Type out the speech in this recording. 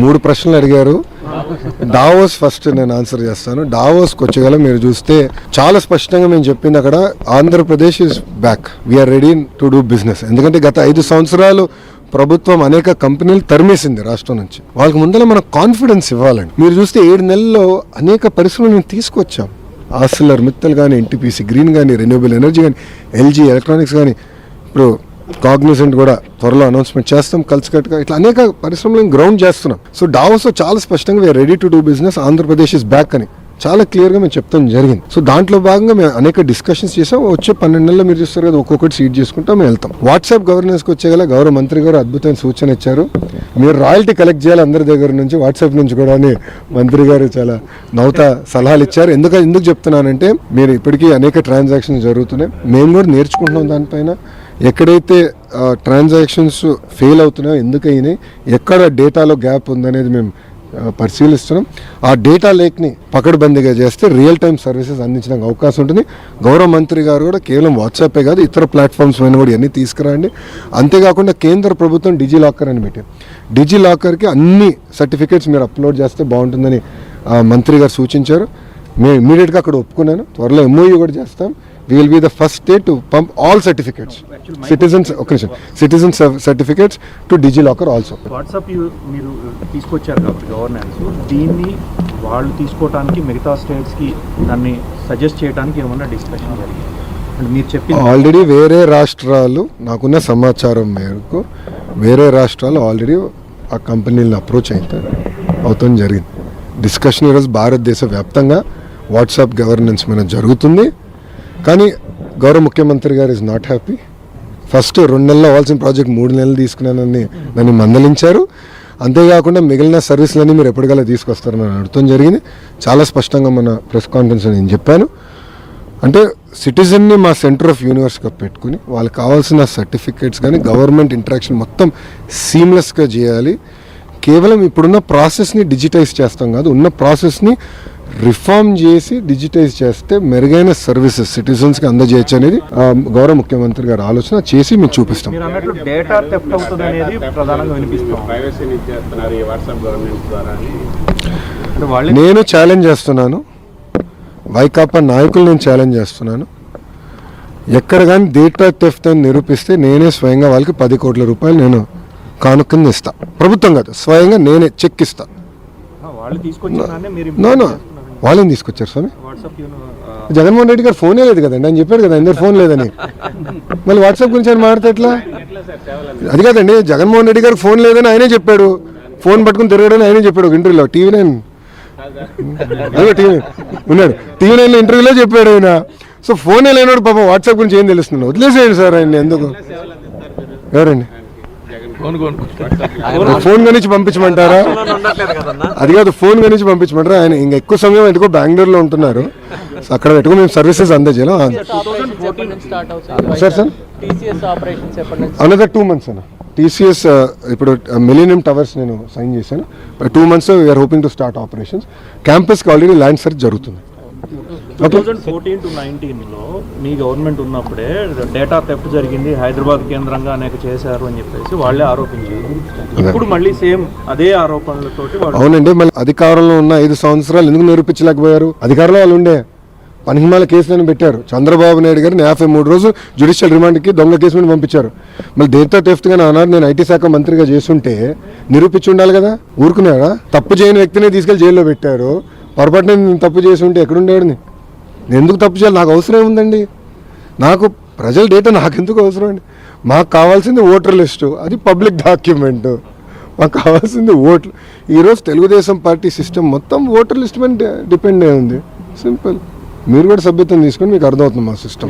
మూడు ప్రశ్నలు అడిగారు. డావోస్ ఫస్ట్ నేను ఆన్సర్ చేస్తాను. డావోస్కి వచ్చేగల మీరు చూస్తే చాలా స్పష్టంగా మేము చెప్పింది అక్కడ Andhra Pradesh is back, we're ready to do business. ఎందుకంటే గత 5 సంవత్సరాలు ప్రభుత్వం అనేక కంపెనీలు తరిమేసింది రాష్ట్రం నుంచి. వాళ్ళకి ముందర మనకు కాన్ఫిడెన్స్ ఇవ్వాలండి. మీరు చూస్తే 7 నెలల్లో అనేక పరిశ్రమలు మేము తీసుకొచ్చాం. ఆర్సిలర్ మిత్తల్ కానీ, ఎన్టీపీసీ గ్రీన్ కానీ, రెన్యూబుల్ ఎనర్జీ కానీ, ఎల్జీ ఎలక్ట్రానిక్స్ కానీ, ఇప్పుడు కాగ్నిజెంట్ కూడా త్వరలో అనౌన్స్మెంట్ చేస్తాం. కలిసికట్టుగా ఇట్లా అనేక పరిశ్రమలను గ్రౌండ్ చేస్తున్నాం. సో డావోస్లో చాలా స్పష్టంగా we're ready to do business, Andhra Pradesh is back అని చాలా క్లియర్గా మేము చెప్తాం జరిగింది. సో దాంట్లో భాగంగా మేము అనేక డిస్కషన్స్ చేసాం. వచ్చే 12 నెలల్లో మీరు చూస్తారు కదా, ఒక్కొక్కటి సీట్ చేసుకుంటాం, మేము వెళ్తాం. వాట్సాప్ గవర్నెన్స్కి వచ్చేగల గౌరవ మంత్రి గారు అద్భుతమైన సూచన ఇచ్చారు. మీరు రాయల్టీ కలెక్ట్ చేయాలి అందరి దగ్గర నుంచి, వాట్సాప్ నుంచి కూడా అని మంత్రి గారు చాలా నవ్వుతా సలహాలు ఇచ్చారు. ఎందుకు చెప్తున్నానంటే, మీరు ఇప్పటికీ అనేక ట్రాన్సాక్షన్స్ జరుగుతున్నాయి, మేము కూడా నేర్చుకుంటున్నాం దానిపైన. ఎక్కడైతే ట్రాన్సాక్షన్స్ ఫెయిల్ అవుతున్నాయో, ఎందుకైనాయి, ఎక్కడ డేటాలో గ్యాప్ ఉందనేది మేము పరిశీలిస్తున్నాం. ఆ డేటా లేక్ని పకడ్బందీగా చేస్తే రియల్ టైం సర్వీసెస్ అందించడానికి అవకాశం ఉంటుంది. గౌరవ మంత్రి గారు కూడా కేవలం వాట్సాపే కాదు, ఇతర ప్లాట్ఫామ్స్ పైన కూడా ఇవన్నీ తీసుకురండి. అంతేకాకుండా కేంద్ర ప్రభుత్వం డిజిలాకర్ అని పెట్టారు. డిజిలాకర్కి అన్ని సర్టిఫికేట్స్ మీరు అప్లోడ్ చేస్తే బాగుంటుందని మంత్రి గారు సూచించారు. మేము ఇమీడియట్గా అక్కడ ఒప్పుకున్నాను. త్వరలో MOU కూడా చేస్తాం. We will be the first state to pump all certificates, citizen certificates to DigiLocker also. WhatsApp మీరు తీసుకొచ్చారు కాబట్టి గవర్నెన్స్, దీన్ని వాళ్ళు తీసుకోవడానికి మిగతా స్టేట్స్కి దాన్ని సజెస్ట్ చేయడానికి ఏమన్నా డిస్కషన్ జరిగింది అంటే మీరు చెప్పి ఆల్రెడీ వేరే రాష్ట్రాలు, నాకున్న సమాచారం మేరకు వేరే రాష్ట్రాలు ఆల్రెడీ ఆ కంపెనీలను అప్రోచ్ అవుతాం జరిగింది. డిస్కషన్ ఈరోజు భారతదేశ వ్యాప్తంగా వాట్సాప్ గవర్నెన్స్ మీద జరుగుతుంది. కానీ గౌరవ ముఖ్యమంత్రి గారు ఇస్ నాట్ హ్యాపీ. ఫస్ట్ 2 నెలలు అవ్వాల్సిన ప్రాజెక్ట్ 3 నెలలు తీసుకున్నానని నన్ను మందలించారు. అంతేకాకుండా మిగిలిన సర్వీసులన్నీ మీరు ఎప్పటికల్లా తీసుకొస్తారని అడగడం జరిగింది. చాలా స్పష్టంగా మన ప్రెస్ కాన్ఫరెన్స్ నేను చెప్పాను. అంటే సిటిజన్ని మా సెంటర్ ఆఫ్ యూనివర్స్గా పెట్టుకుని వాళ్ళకి కావాల్సిన సర్టిఫికేట్స్ కానీ గవర్నమెంట్ ఇంటరాక్షన్ మొత్తం సీమ్లెస్గా చేయాలి. కేవలం ఇప్పుడున్న ప్రాసెస్ని డిజిటైజ్ చేస్తాం కాదు, ఉన్న ప్రాసెస్ని రిఫార్మ్ చేసి డిజిటైజ్ చేస్తే మెరుగైన సర్వీసెస్ సిటిజన్స్కి అందజేయచ్చు అనేది గౌరవ ముఖ్యమంత్రి గారు ఆలోచన చేసి మేము చూపిస్తాం. నేను ఛాలెంజ్ చేస్తున్నాను, వైకాపా నాయకులు నేను ఛాలెంజ్ చేస్తున్నాను. ఎక్కడ కానీ డేటా థెఫ్ట్ అని నిరూపిస్తే నేనే స్వయంగా వాళ్ళకి 10 కోట్ల రూపాయలు నేను కానుకని ఇస్తా. ప్రభుత్వం కాదు, స్వయంగా నేనే చెక్ ఇస్తా. వాళ్ళని తీసుకొచ్చారు స్వామి. జగన్మోహన్ రెడ్డి గారు ఫోనే లేదు కదండి, ఆయన చెప్పాడు కదా అందరు ఫోన్ లేదని. మళ్ళీ వాట్సాప్ గురించి ఆయన మాట్లాడితే ఎట్లా? అది కాదండి, జగన్మోహన్ రెడ్డి గారు ఫోన్ లేదని ఆయనే చెప్పాడు. ఫోన్ పట్టుకుని తిరగడని ఆయనే చెప్పాడు ఒక ఇంటర్వ్యూలో. టీవీ9 ఉన్నాడు, టీవీ9లో ఇంటర్వ్యూలో చెప్పాడు ఆయన. సో ఫోనే లేనాడు పాపం, వాట్సాప్ గురించి ఏం తెలుస్తున్నాడు. వదిలేసేయండి సార్ ఆయన. ఎందుకు? ఎవరండి? ఫోన్ గురించి పంపించమంటారా? అది కాదు, ఫోన్ గురించి పంపించమంటారా? ఆయన ఇంకా ఎక్కువ సమయం ఎందుకో బెంగళూరులో ఉంటున్నారు. అక్కడ పెట్టుకో మేము సర్వీసెస్ అందజేయాలి. సార్ అనదర్ 2 months అన్న. TCS ఇప్పుడు మిలీనియం టవర్స్ నేను సైన్ చేశాను. 2 months we're hoping to start operations. క్యాంపస్కి ఆల్రెడీ ల్యాండ్ సెర్చ్ జరుగుతుంది. 2014 to 19లో మీ గవర్నమెంట్ ఉన్నప్పుడే డేటా థెఫ్ట్ జరిగింది, హైదరాబాద్ కేంద్రంగా అనేక చేశారు అని చెప్పేసి వాళ్ళే ఆరోపించారు. ఇప్పుడు మళ్ళీ సేమ్ అదే ఆరోపణలతోటి. అవునండి, మళ్ళీ అధికారంలో ఉన్న 5 సంవత్సరాలు ఎందుకు నిరూపించలేకపోయారు? అధికారంలో వాళ్ళు ఉండే పనిహిమాల కేసులను పెట్టారు. చంద్రబాబు నాయుడు గారిని 53 రోజులు జ్యుడిషియల్ రిమాండ్కి దొంగ కేసు మీద పంపించారు. మళ్ళీ డేటా థెఫ్ట్ గా అన్నారు. నేను IT శాఖ మంత్రిగా చేస్తుంటే నిరూపించి ఉండాలి కదా, ఊరుకున్నారా? తప్పు చేయని వ్యక్తిని తీసుకెళ్లి జైల్లో పెట్టారు. పొరపాటున నేను తప్పు చేసి ఉంటే ఎక్కడుండేవాడిని? నేను ఎందుకు తప్పు చేయాలి? నాకు అవసరం ఏముందండి? నాకు ప్రజల డేటా నాకెందుకు అవసరం అండి? మాకు కావాల్సింది ఓటర్ లిస్టు, అది పబ్లిక్ డాక్యుమెంట్. మాకు కావాల్సింది ఓట్లు. ఈరోజు తెలుగుదేశం పార్టీ సిస్టమ్ మొత్తం ఓటర్ లిస్ట్ మీద డిపెండ్ అయి ఉంది. సింపుల్. మీరు కూడా సభ్యత్వం తీసుకొని మీకు అర్థమవుతుంది మా సిస్టమ్.